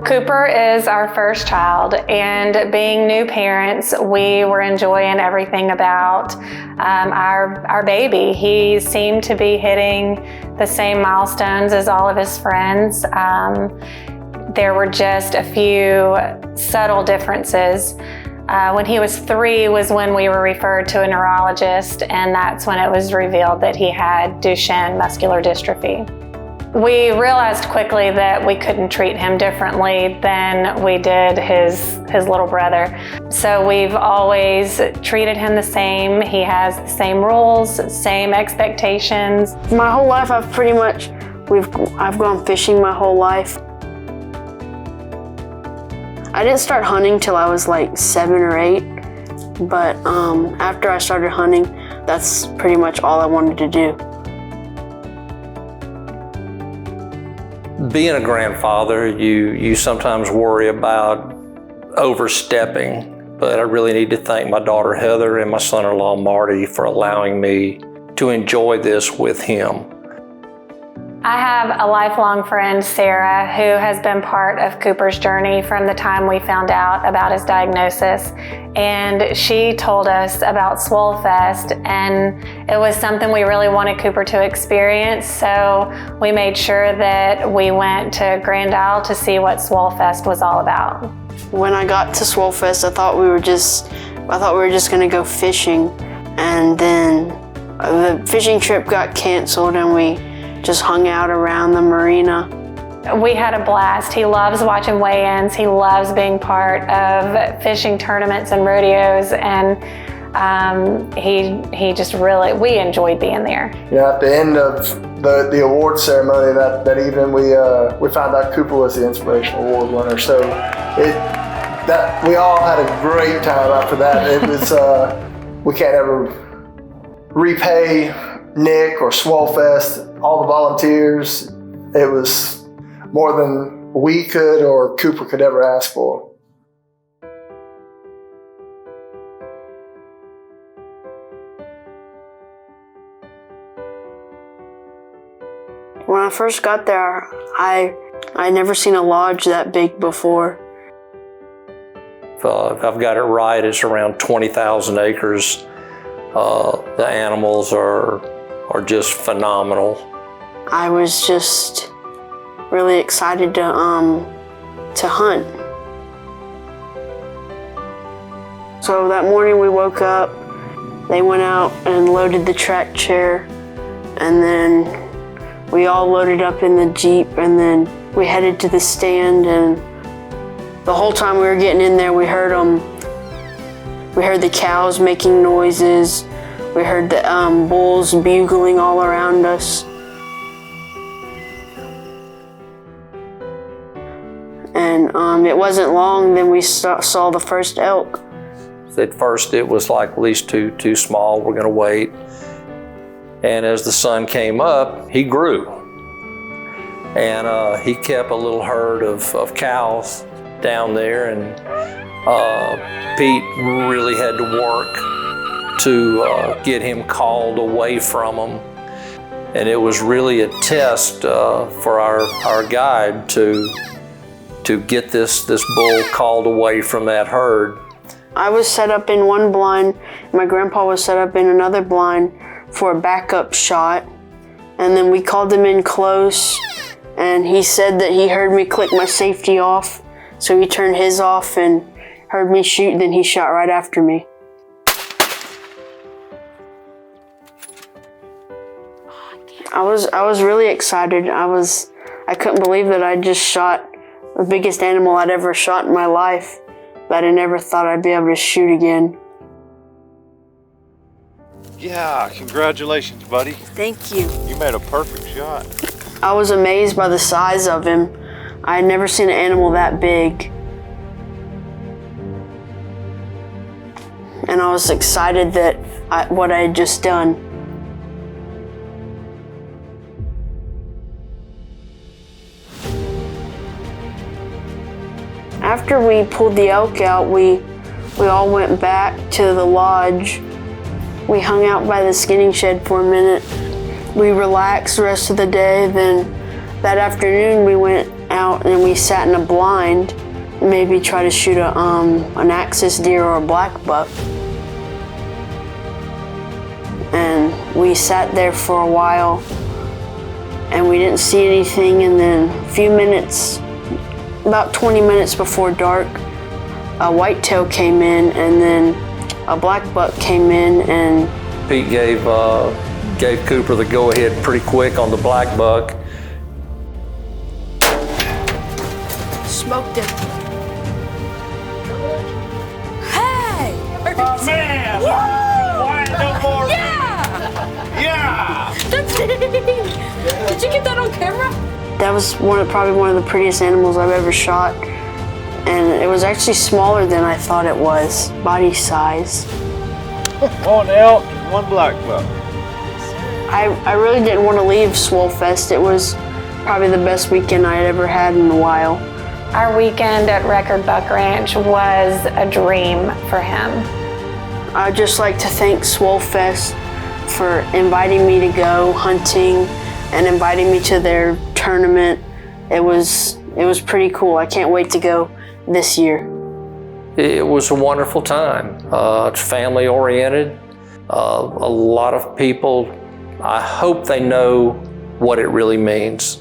Cooper is our first child, and being new parents, we were enjoying everything about our baby. He seemed to be hitting the same milestones as all of his friends. There were just a few subtle differences. When he was 3 was when we were referred to a neurologist, and that's when it was revealed that he had Duchenne Muscular Dystrophy. We realized quickly that we couldn't treat him differently than we did his little brother. So we've always treated him the same. He has the same rules, same expectations. My whole life I've gone fishing my whole life. I didn't start hunting till I was like 7 or 8, but after I started hunting, that's pretty much all I wanted to do. Being a grandfather, you sometimes worry about overstepping, but I really need to thank my daughter Heather and my son-in-law Marty for allowing me to enjoy this with him. I have a lifelong friend, Sarah, who has been part of Cooper's journey from the time we found out about his diagnosis. And she told us about Swollfest, and it was something we really wanted Cooper to experience. So we made sure that we went to Grand Isle to see what Swollfest was all about. When I got to Swollfest, I thought we were just gonna go fishing, and then the fishing trip got canceled, and we just hung out around the marina. We had a blast. He loves watching weigh-ins. He loves being part of fishing tournaments and rodeos, and he just really, we enjoyed being there. At the end of the award ceremony that evening, we found out Cooper was the Inspirational Award winner. So we all had a great time after that. It was we can't ever repay Nick or Swollfest, all the volunteers. It was more than we could or Cooper could ever ask for. When I first got there, I'd never seen a lodge that big before. If I've got it right, it's around 20,000 acres. The animals are just phenomenal. I was just really excited to hunt. So that morning we woke up, they went out and loaded the track chair, and then we all loaded up in the Jeep, and then we headed to the stand, and the whole time we were getting in there, we heard the cows making noises. We heard the bulls bugling all around us. And it wasn't long, then we saw the first elk. At first it was like, at least too small, we're gonna wait. And as the sun came up, he grew. And he kept a little herd of cows down there, and Pete really had to work to get him called away from them. And it was really a test for our guide to get this bull called away from that herd. I was set up in one blind, my grandpa was set up in another blind for a backup shot. And then we called him in close, and he said that he heard me click my safety off. So he turned his off and heard me shoot, then he shot right after me. I was really excited. I couldn't believe that I just shot the biggest animal I'd ever shot in my life, but I never thought I'd be able to shoot again. Yeah, congratulations, buddy. Thank you. You made a perfect shot. I was amazed by the size of him. I had never seen an animal that big. And I was excited that what I had just done. After we pulled the elk out, we all went back to the lodge. We hung out by the skinning shed for a minute. We relaxed the rest of the day. Then that afternoon we went out and we sat in a blind, maybe try to shoot an axis deer or a black buck. And we sat there for a while and we didn't see anything, and then a few minutes, about 20 minutes before dark, a whitetail came in and then a black buck came in, and Pete gave Cooper the go-ahead pretty quick on the black buck. smoked him. Hey! Oh, man! Why no more? Yeah! Yeah! Did you get that on camera? That was probably one of the prettiest animals I've ever shot. And it was actually smaller than I thought it was, body size. One elk and one black buck. I really didn't want to leave Swollfest. It was probably the best weekend I had ever had in a while. Our weekend at Record Buck Ranch was a dream for him. I'd just like to thank Swollfest for inviting me to go hunting and inviting me to their tournament. It was pretty cool. I can't wait to go this year. It was a wonderful time. It's family oriented. A lot of people, I hope they know what it really means.